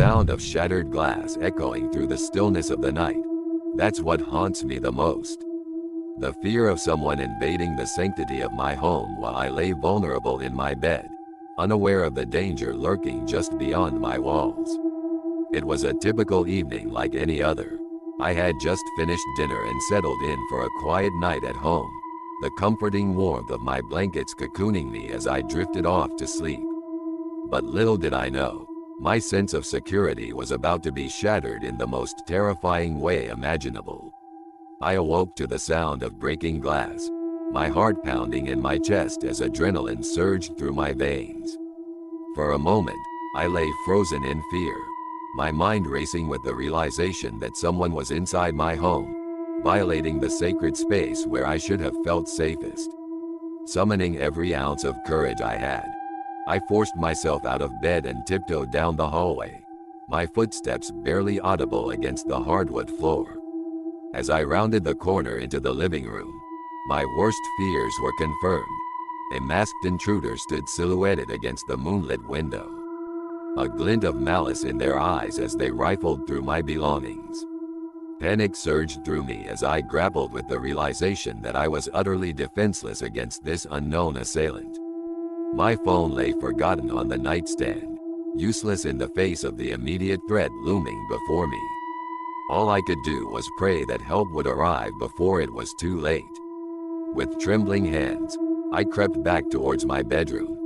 sound of shattered glass echoing through the stillness of the night. That's what haunts me the most. The fear of someone invading the sanctity of my home while I lay vulnerable in my bed, unaware of the danger lurking just beyond my walls. It was a typical evening like any other. I had just finished dinner and settled in for a quiet night at home, the comforting warmth of my blankets cocooning me as I drifted off to sleep. But little did I know, my sense of security was about to be shattered in the most terrifying way imaginable. I awoke to the sound of breaking glass, my heart pounding in my chest as adrenaline surged through my veins. For a moment, I lay frozen in fear, my mind racing with the realization that someone was inside my home, violating the sacred space where I should have felt safest. Summoning every ounce of courage I had, I forced myself out of bed and tiptoed down the hallway, my footsteps barely audible against the hardwood floor. As I rounded the corner into the living room, my worst fears were confirmed. A masked intruder stood silhouetted against the moonlit window, a glint of malice in their eyes as they rifled through my belongings. Panic surged through me as I grappled with the realization that I was utterly defenseless against this unknown assailant. My phone lay forgotten on the nightstand, useless in the face of the immediate threat looming before me. All I could do was pray that help would arrive before it was too late. With trembling hands, I crept back towards my bedroom,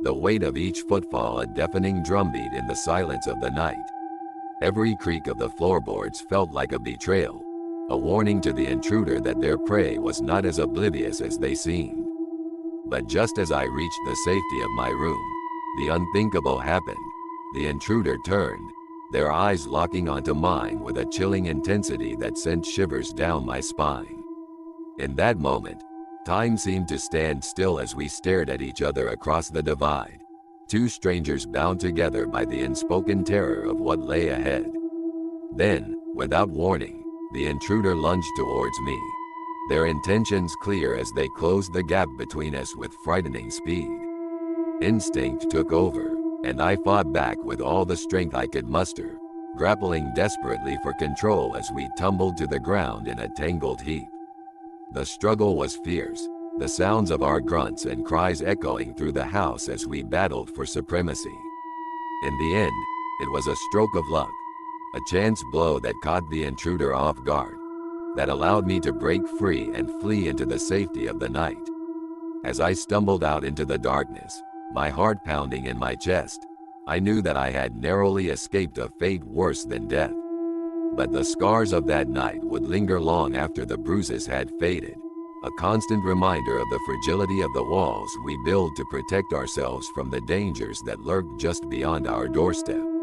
the weight of each footfall a deafening drumbeat in the silence of the night. Every creak of the floorboards felt like a betrayal, a warning to the intruder that their prey was not as oblivious as they seemed. But just as I reached the safety of my room, the unthinkable happened. The intruder turned, their eyes locking onto mine with a chilling intensity that sent shivers down my spine. In that moment, time seemed to stand still as we stared at each other across the divide, two strangers bound together by the unspoken terror of what lay ahead. Then, without warning, the intruder lunged towards me, their intentions clear as they closed the gap between us with frightening speed. Instinct took over, and I fought back with all the strength I could muster, grappling desperately for control as we tumbled to the ground in a tangled heap. The struggle was fierce, the sounds of our grunts and cries echoing through the house as we battled for supremacy. In the end, it was a stroke of luck, a chance blow that caught the intruder off guard, that allowed me to break free and flee into the safety of the night. As I stumbled out into the darkness, my heart pounding in my chest, I knew that I had narrowly escaped a fate worse than death. But the scars of that night would linger long after the bruises had faded, a constant reminder of the fragility of the walls we build to protect ourselves from the dangers that lurk just beyond our doorstep.